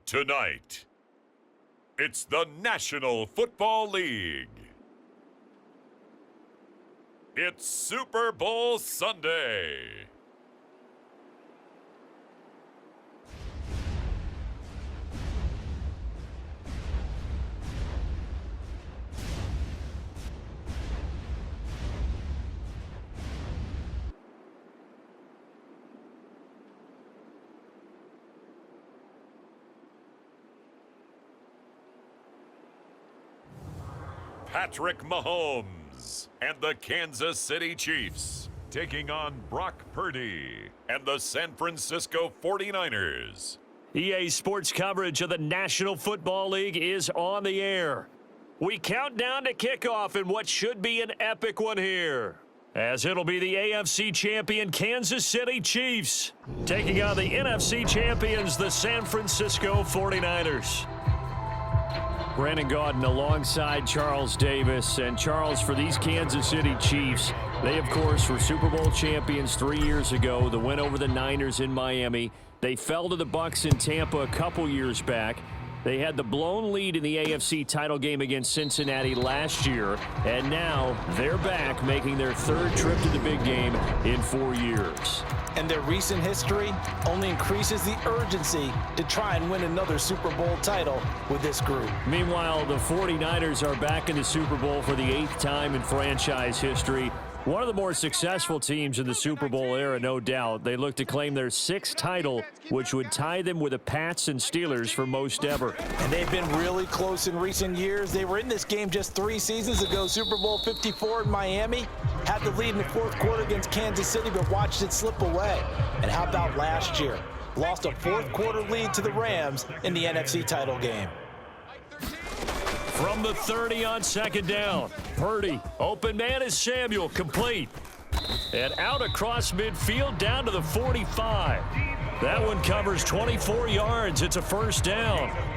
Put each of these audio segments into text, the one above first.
Tonight, it's the National Football League. It's Super Bowl Sunday. Patrick Mahomes and the Kansas City Chiefs taking on Brock Purdy and the San Francisco 49ers. EA Sports coverage of the National Football League is on the air. We count down to kickoff in what should be an epic one here, as it'll be the AFC champion Kansas City Chiefs taking on the NFC champions, the San Francisco 49ers. Brandon Gaudin alongside Charles Davis. And Charles, for these Kansas City Chiefs, they, of course, were Super Bowl champions 3 years ago. The win over the Niners in Miami. They fell to the Bucs in Tampa a couple years back. They had the blown lead in the AFC title game against Cincinnati last year. And now they're back, making their third trip to the big game in 4 years. And their recent history only increases the urgency to try and win another Super Bowl title with this group. Meanwhile, the 49ers are back in the Super Bowl for the 8th time in franchise history. One of the more successful teams in the Super Bowl era, no doubt. They look to claim their 6th title, which would tie them with the Pats and Steelers for most ever. And they've been really close in recent years. They were in this game just 3 seasons ago, Super Bowl 54 in Miami. Had the lead in the 4th quarter against Kansas City, but watched it slip away. And how about last year? Lost a 4th quarter lead to the Rams in the NFC title game. From the 30 on 2nd down, Purdy, open man is Samuel, complete. And out across midfield down to the 45. That one covers 24 yards. It's a 1st down.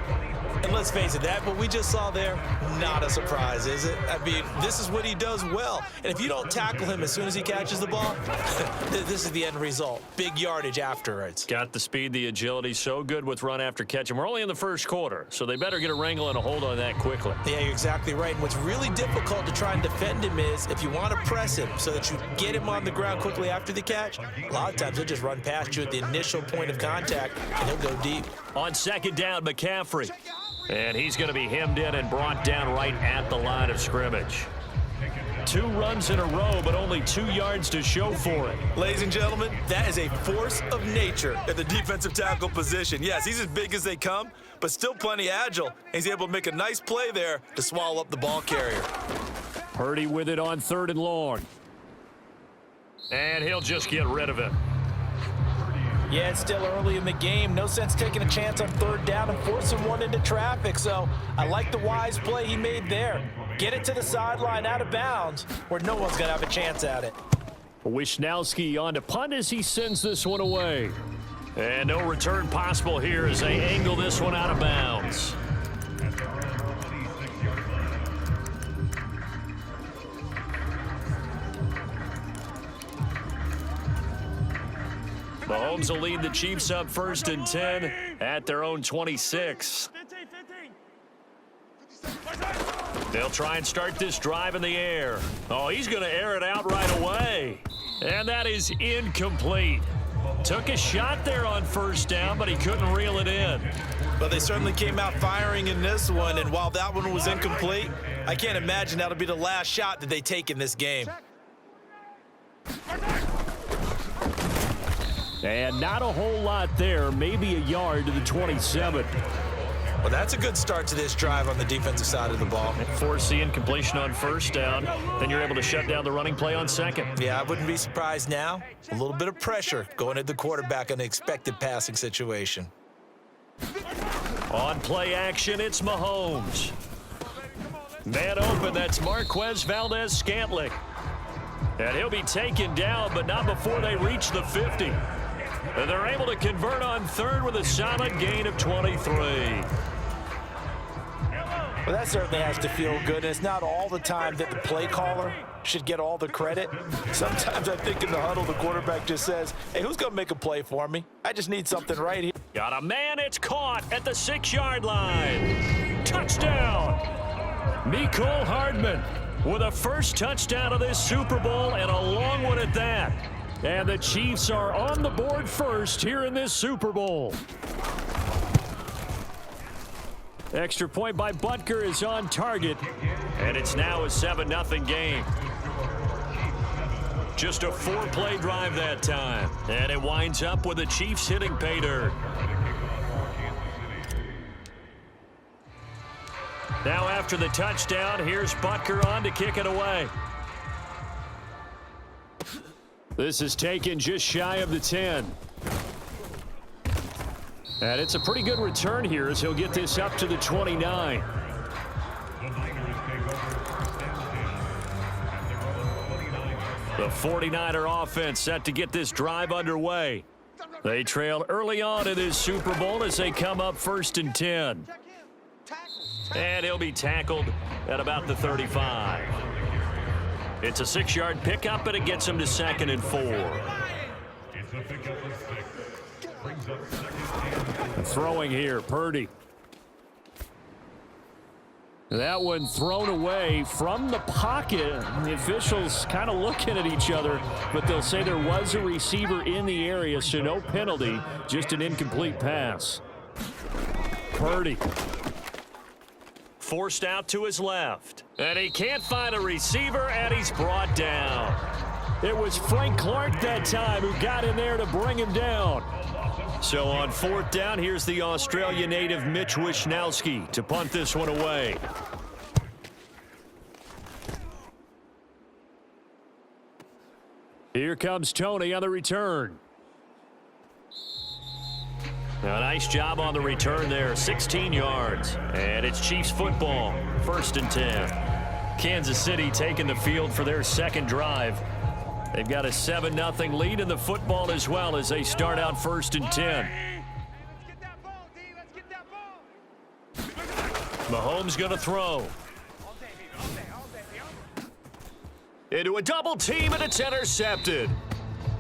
And let's face it, that what we just saw there, not a surprise, is it? I mean, this is what he does well. And if you don't tackle him as soon as he catches the ball, this is the end result. Big yardage afterwards. Got the speed, the agility, so good with run after catch. And we're only in the 1st quarter, so they better get a wrangle and a hold on that quickly. Yeah, you're exactly right. And what's really difficult to try and defend him is if you want to press him so that you get him on the ground quickly after the catch, a lot of times he'll just run past you at the initial point of contact, and he'll go deep. On 2nd down, McCaffrey. And he's going to be hemmed in and brought down right at the line of scrimmage. 2 runs in a row, but only 2 yards to show for it. Ladies and gentlemen, that is a force of nature at the defensive tackle position. Yes, he's as big as they come, but still plenty agile. He's able to make a nice play there to swallow up the ball carrier. Purdy with it on 3rd and long. And he'll just get rid of it. Yeah, it's still early in the game. No sense taking a chance on 3rd down and forcing one into traffic. So I like the wise play he made there. Get it to the sideline out of bounds where no one's going to have a chance at it. Wisnowski on to punt as he sends this one away. And no return possible here as they angle this one out of bounds. Mahomes will lead the Chiefs up 1st and 10 at their own 26. They'll try and start this drive in the air. Oh, he's going to air it out right away. And that is incomplete. Took a shot there on 1st down, but he couldn't reel it in. But they certainly came out firing in this one, and while that one was incomplete, I can't imagine that'll be the last shot that they take in this game. And not a whole lot there, maybe a yard to the 27. Well, that's a good start to this drive on the defensive side of the ball. Force the incompletion on 1st down. Then you're able to shut down the running play on 2nd. Yeah, I wouldn't be surprised now. A little bit of pressure going at the quarterback on the expected passing situation. On play action, it's Mahomes. Man open, that's Marquez Valdez-Scantling. And he'll be taken down, but not before they reach the 50. And they're able to convert on 3rd with a solid gain of 23. Well, that certainly has to feel good. And it's not all the time that the play caller should get all the credit. Sometimes I think in the huddle, the quarterback just says, hey, who's going to make a play for me? I just need something right here. Got a man, it's caught at the 6-yard line. Touchdown! Mecole Hardman with a first touchdown of this Super Bowl, and a long one at that. And the Chiefs are on the board first here in this Super Bowl. Extra point by Butker is on target, and it's now a 7-0 game. Just a 4-play drive that time, and it winds up with the Chiefs hitting pay dirt. Now after the touchdown, here's Butker on to kick it away. This is taken just shy of the 10. And it's a pretty good return here as he'll get this up to the 29. The 49er offense set to get this drive underway. They trail early on in this Super Bowl as they come up 1st and 10. And he'll be tackled at about the 35. It's a 6-yard pickup, and it gets him to 2nd and 4. Throwing here, Purdy. That one thrown away from the pocket. The officials kind of looking at each other, but they'll say there was a receiver in the area, so no penalty, just an incomplete pass. Purdy. Forced out to his left. And he can't find a receiver, and he's brought down. It was Frank Clark that time who got in there to bring him down. So on 4th down, here's the Australia native Mitch Wishnowsky to punt this one away. Here comes Tony on the return. Now, a nice job on the return there, 16 yards. And it's Chiefs football, 1st and 10. Kansas City taking the field for their second drive. They've got a 7-0 lead in the football as well as they start out 1st and 10. Mahomes going to throw. Into a double team, and it's intercepted.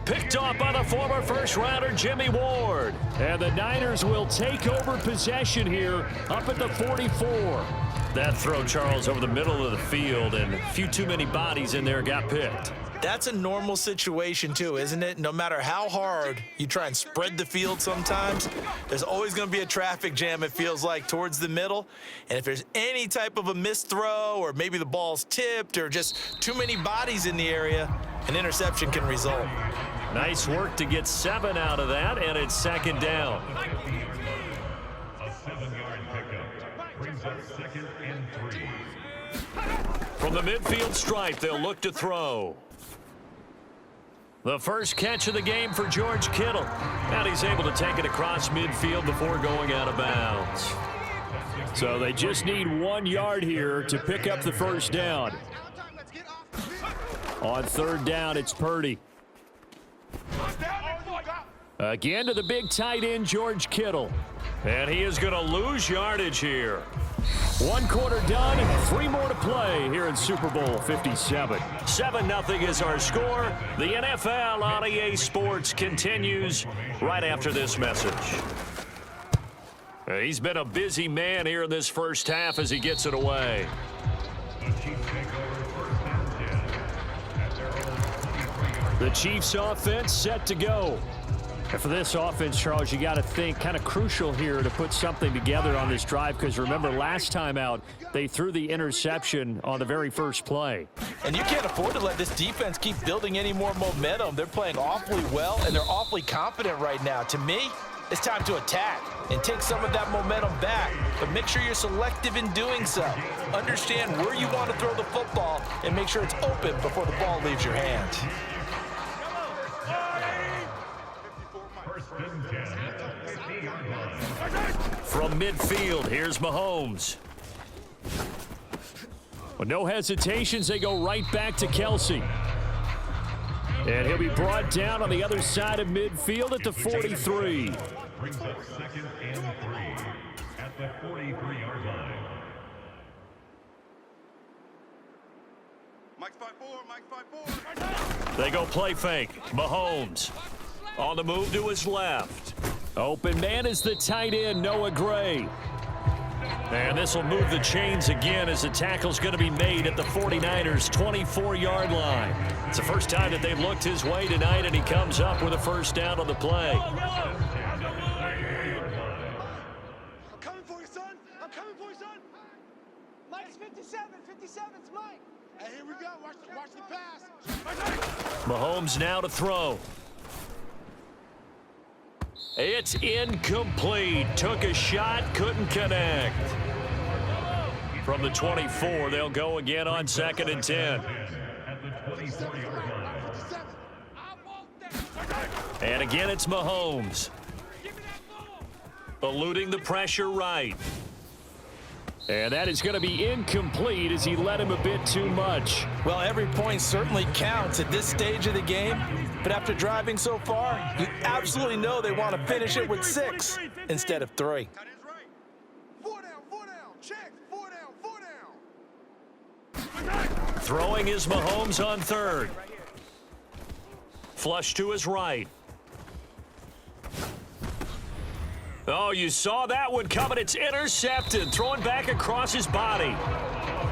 Picked off by the former first-rounder Jimmy Ward. And the Niners will take over possession here up at the 44. That throw, Charles, over the middle of the field, and a few too many bodies in there got picked. That's a normal situation too, isn't it? No matter how hard you try and spread the field sometimes, there's always going to be a traffic jam, it feels like, towards the middle. And if there's any type of a missed throw, or maybe the ball's tipped, or just too many bodies in the area, an interception can result. Nice work to get 7 out of that, and it's 2nd down. A 7-yard pickup brings up 2nd and 3. From the midfield stripe, they'll look to throw. The first catch of the game for George Kittle. And he's able to take it across midfield before going out of bounds. So they just need 1 yard here to pick up the first down. On 3rd down, it's Purdy. Again to the big tight end, George Kittle. And he is going to lose yardage here. 1 quarter done, 3 more to play here in Super Bowl 57. 7-0 is our score. The NFL on EA Sports continues right after this message. He's been a busy man here in this first half as he gets it away. The Chiefs offense set to go. And for this offense, Charles, you got to think kind of crucial here to put something together on this drive, because remember last time out, they threw the interception on the very first play. And you can't afford to let this defense keep building any more momentum. They're playing awfully well, and they're awfully confident right now. To me, it's time to attack and take some of that momentum back, but make sure you're selective in doing so. Understand where you want to throw the football and make sure it's open before the ball leaves your hands. From midfield, here's Mahomes. With no hesitations, they go right back to Kelsey. And he'll be brought down on the other side of midfield at the 43. Brings up 2nd and 3 at the 43-yard line. Mike's 5-4. They go play fake. Mahomes on the move to his left. Open man is the tight end, Noah Gray. And this will move the chains again as the tackle's going to be made at the 49ers' 24-yard line. It's the first time that they've looked his way tonight, and he comes up with a first down on the play. I'm coming for you, son. I'm coming for you, son. Mike's 57. 57's Mike. Hey, here we go. Watch the pass. Mahomes now to throw. It's incomplete. Took a shot, couldn't connect. From the 24, they'll go again on 2nd and 10. And again, it's Mahomes. Eluding the pressure right. And that is going to be incomplete as he led him a bit too much. Well, every point certainly counts at this stage of the game. But after driving so far, you absolutely know they want to finish it with 6 instead of 3. Four down. Check. Four down. Throwing is Mahomes on 3rd. Flush to his right. Oh, you saw that one coming. It's intercepted. Throwing back across his body.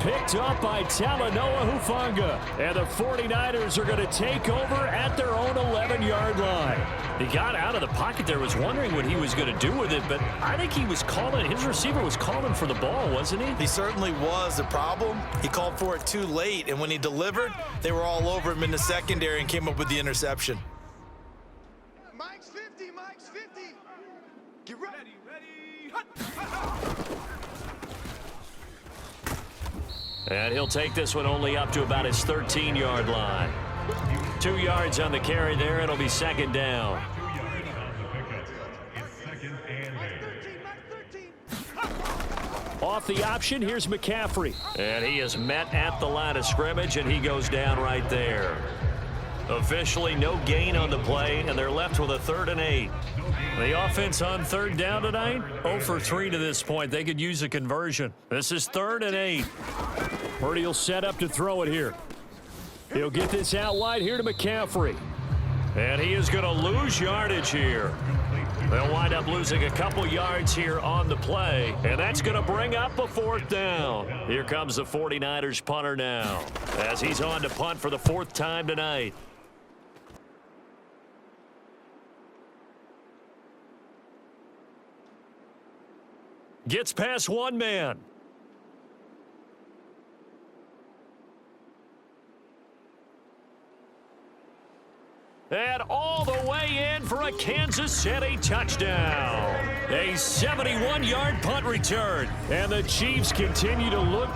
Picked up by Talanoa Hufanga. And the 49ers are going to take over at their own 11-yard line. He got out of the pocket there, was wondering what he was going to do with it, but I think he was calling, his receiver was calling for the ball, wasn't he? He certainly was. The problem, he called for it too late, and when he delivered, they were all over him in the secondary and came up with the interception. Mike's 50. Get ready. And he'll take this one only up to about his 13-yard line. 2 yards on the carry there. It'll be 2nd down. Off the option, here's McCaffrey. And he is met at the line of scrimmage, and he goes down right there. Officially no gain on the play, and they're left with a 3rd and 8. The offense on 3rd down tonight, 0 for 3 to this point. They could use a conversion. This is 3rd and 8. Purdy will set up to throw it here. He'll get this out wide here to McCaffrey. And he is going to lose yardage here. They'll wind up losing a couple yards here on the play, and that's going to bring up a 4th down. Here comes the 49ers punter now, as he's on to punt for the 4th time tonight. Gets past one man. And all the way in for a Kansas City touchdown. A 71-yard punt return. And the Chiefs continue to look